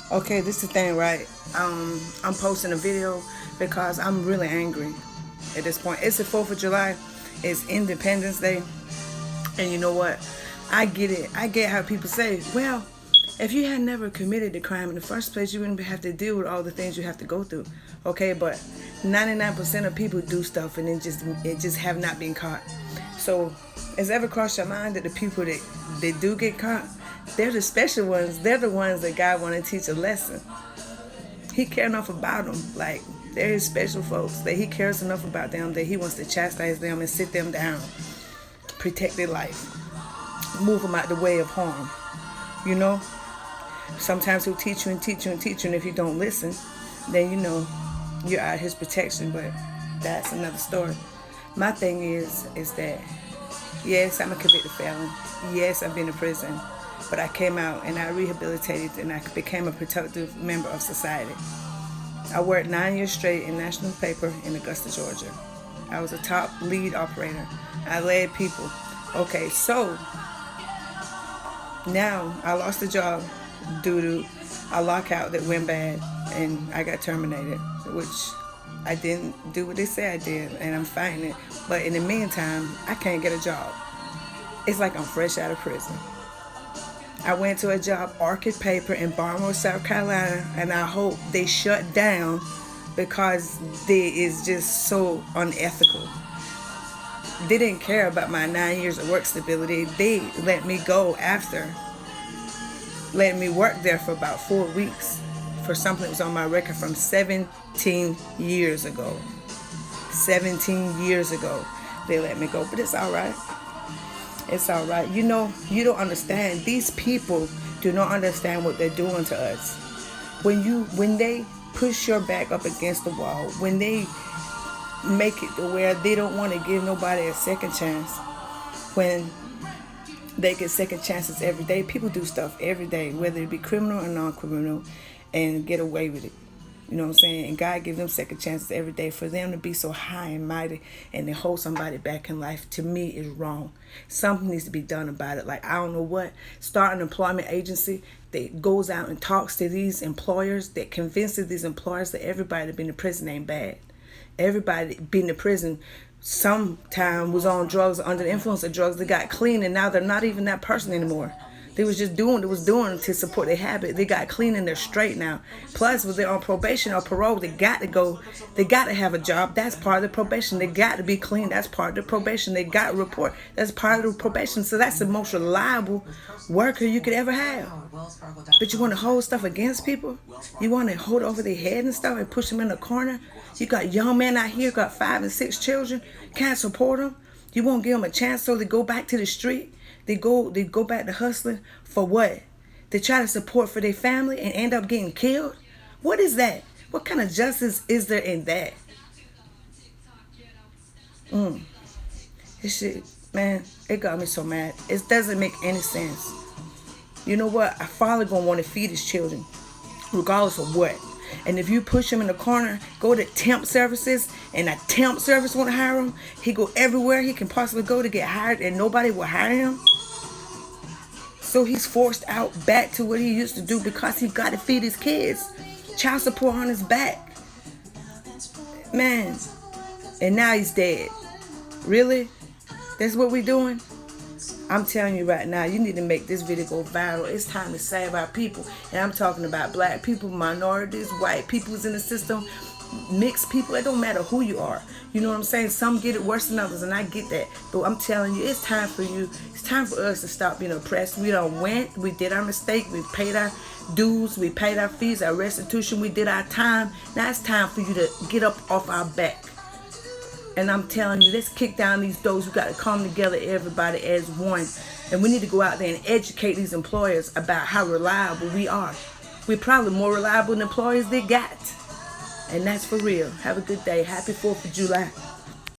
Okay, this is the thing, right? I'm posting a video because I'm really angry at this point. It's the 4th of July. It's Independence Day. And you know what? I get it. I get how people say, well, if you had never committed the crime in the first place, you wouldn't have to deal with all the things you have to go through. Okay, but 99% of people do stuff and it just have not been caught. So, has it ever crossed your mind that the people that do get caught, they're the special ones. They're the ones that God want to teach a lesson. He cares enough about them. Like, they're his special folks. That he cares enough about them that he wants to chastise them and sit them down. Protect their life. Move them out the way of harm. You know? Sometimes he'll teach you and teach you and teach you. And if you don't listen, then you know you're out of his protection. But that's another story. My thing is that, yes, I'm a convicted felon. Yes, I've been in prison. But I came out and I rehabilitated and I became a productive member of society. I worked 9 years straight in national paper in Augusta, Georgia. I was a top lead operator. I led people. Okay, so now I lost a job due to a lockout that went bad and I got terminated, which I didn't do what they said I did, and I'm fighting it. But in the meantime, I can't get a job. It's like I'm fresh out of prison. I went to a job, Orchid Paper in Baltimore, South Carolina, and I hope they shut down because they is just so unethical. They didn't care about my 9 years of work stability. They let me go after letting me work there for about 4 weeks for something that was on my record from 17 years ago. 17 years ago, they let me go, but it's all right. It's all right. You know, you don't understand. These people do not understand what they're doing to us. When they push your back up against the wall, when they make it to where they don't want to give nobody a second chance, when they get second chances every day, people do stuff every day, whether it be criminal or non-criminal, and get away with it. You know what I'm saying? And God gives them second chances every day. For them to be so high and mighty and to hold somebody back in life, to me, is wrong. Something needs to be done about it. Like, I don't know what. Start an employment agency that goes out and talks to these employers, that convinces these employers that everybody that been in prison ain't bad. Everybody that been in prison sometime was on drugs, under the influence of drugs. They got clean, and now they're not even that person anymore. They was just doing what they was doing to support their habit. They got clean and they're straight now. Plus, when they're on probation or parole, they got to go. They got to have a job. That's part of the probation. They got to be clean. That's part of the probation. They got to report. That's part of the probation. So that's the most reliable worker you could ever have. But you want to hold stuff against people? You want to hold over their head and stuff and push them in a corner? You got young men out here, got 5 and 6 children, can't support them. You won't give them a chance so they go back to the street. They go back to hustling for what? They try to support for their family and end up getting killed? What is that? What kind of justice is there in that? This shit, man, it got me so mad. It doesn't make any sense. You know what? A father gonna want to feed his children, regardless of what. And if you push him in the corner, go to temp services, and a temp service want to hire him, he go everywhere he can possibly go to get hired, and nobody will hire him. So he's forced out back to what he used to do because he got to feed his kids. Child support on his back. Man. And now he's dead. Really? That's what we're doing? I'm telling you right now, you need to make this video go viral. It's time to save our people. And I'm talking about black people, minorities, white people's in the system, mixed people. It don't matter who you are. You know what I'm saying? Some get it worse than others, and I get that. But I'm telling you, it's time for you. It's time for us to stop being oppressed. We done went. We did our mistake. We paid our dues. We paid our fees, our restitution. We did our time. Now it's time for you to get up off our back. And I'm telling you, let's kick down these doors. We got to come together, everybody, as one. And we need to go out there and educate these employers about how reliable we are. We're probably more reliable than employers they got. And that's for real. Have a good day. Happy 4th of July.